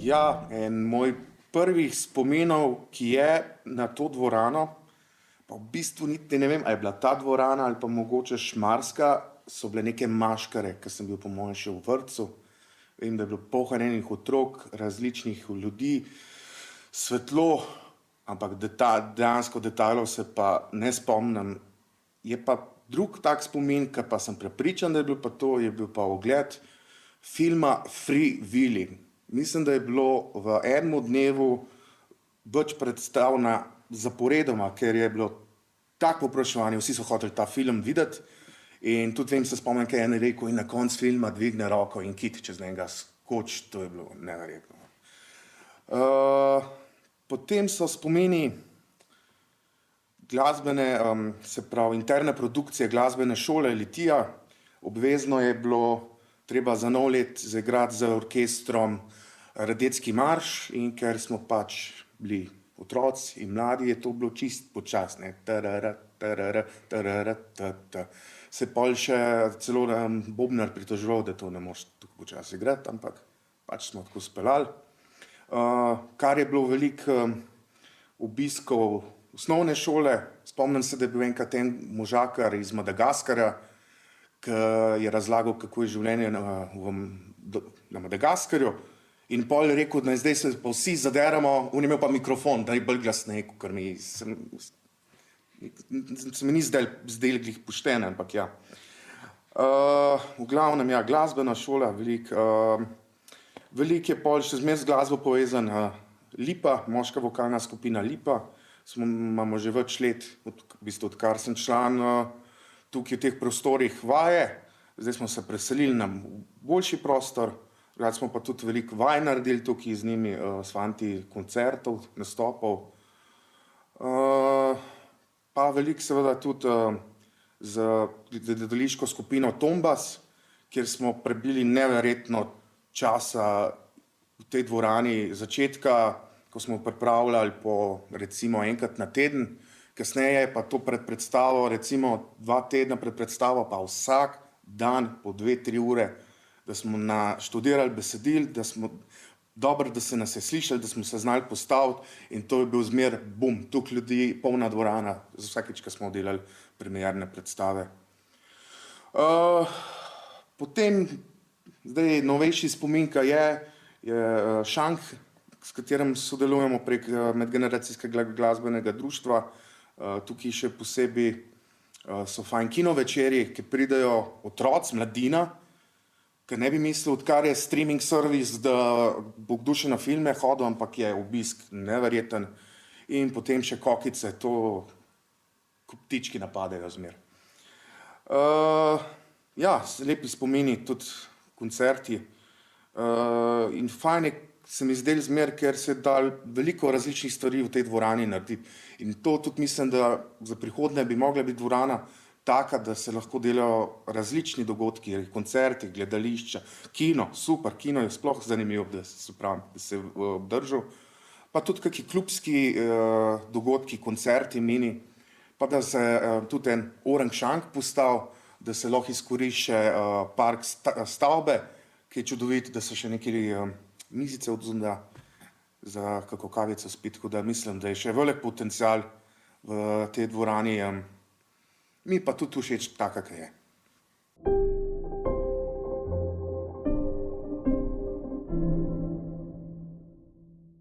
Ja, en moj prvih spominov, ki je na to dvorano, pa v bistvu niti ne vem, a je bila ta dvorana ali pa mogoče Šmarska, so bile neke maškare, ker sem bil po mojem še v vrtcu. Vem, da je bilo polno enih otrok, različnih ljudi, svetlo, ampak dejansko detajlov se pa ne spomnim. Je pa drug tak spomin, ker pa sem prepričan, da je bil pa to, je bil pa ogled filma Free Willy. Mislim, da je bilo v enem dnevu več predstav zaporedoma, ker je bilo tako povpraševanje, vsi so hoteli ta film videti. In tudi vem, se spomnim, kaj je en rekel in na koncu filma dvigne roko in Kit čez njega skoči, to je bilo neverjetno. Potem so spomini glasbene, se pravi interne produkcije glasbene šole Litija. Obvezno je bilo treba za nov let zaigrati z orkestrom Radetski marš, in ker smo pač bili otroci in mladi, je to bilo čist počasne. Se pol še celo bobnar pritoževal, da to ne moreš tako počasi igrati, ampak pač smo tako speljali. Kar je bilo veliko obiskov osnovne šole, spomnim se, da je bil enkrat en možakar iz Madagaskarja, ki je razlagal, kako je življenje na Madagaskarju, in pol je rekel, da zdaj se pa vsi zaderamo, on je imel pa mikrofon, da je bolj glasnej, kakor se mi ni zdelo glih pošteno, ampak ja. V glavnem, ja, glasbena šola, veliko je pol še zmeraj z glasbo povezan Lipa, moška vokalna skupina Lipa. Imamo že več let, v bistvu odkar sem član tukaj v teh prostorih vaje. Zdaj smo se preselili na boljši prostor, rad smo pa tudi veliko vaj naredili tukaj z njimi, s fanti koncertov, nastopov. Pa veliko seveda tudi z gledališko skupino Tombas, kjer smo prebili neverjetno časa v tej dvorani začetka, ko smo pripravljali po recimo enkrat na teden, kasneje pa to pred predstavo, recimo 2 tedna pred predstavo, pa vsak dan po 2-3 ure, da smo naštudirali besedil, da smo dobro, da se nas je slišali, da smo se znali postaviti, in to je bil zmeraj bum, toliko ljudi, polna dvorana, vsakič, ko smo delali premierne predstave. Potem, zdaj novejši spomin, ki je šank, s katerim sodelujemo prek medgeneracijskega glasbenega društva. Tukaj še posebej so fajn kinovečeri, ki pridejo otroci, mladina, ker ne bi mislil, odkar je streaming servis, da bo kdo še na filme hodil, ampak je obisk neverjeten. In potem še kokice, to ko ptički napadejo zmeraj. Ja, lepi spomini, tudi koncerti. In fajn se mi zdelo zmeraj, ker se je dalo veliko različnih stvari v tej dvorani narediti. In to tudi mislim, da za prihodnje bi mogla biti dvorana taka, da se lahko delajo različni dogodki, koncerti, gledališča, kino, super, kino je sploh zanimivo, da se obdržal. Pa tudi kakšni klubski dogodki, koncerti, mini, pa da se tudi en orang-šank postavi, da se lahko izkorišče park stavbe, ki je čudovit, da se še neke mizice odzunda za kako kavico spiti, tako da mislim, da je še velik potencial v tej dvorani. Mi pa tudi všeč taka, ki je.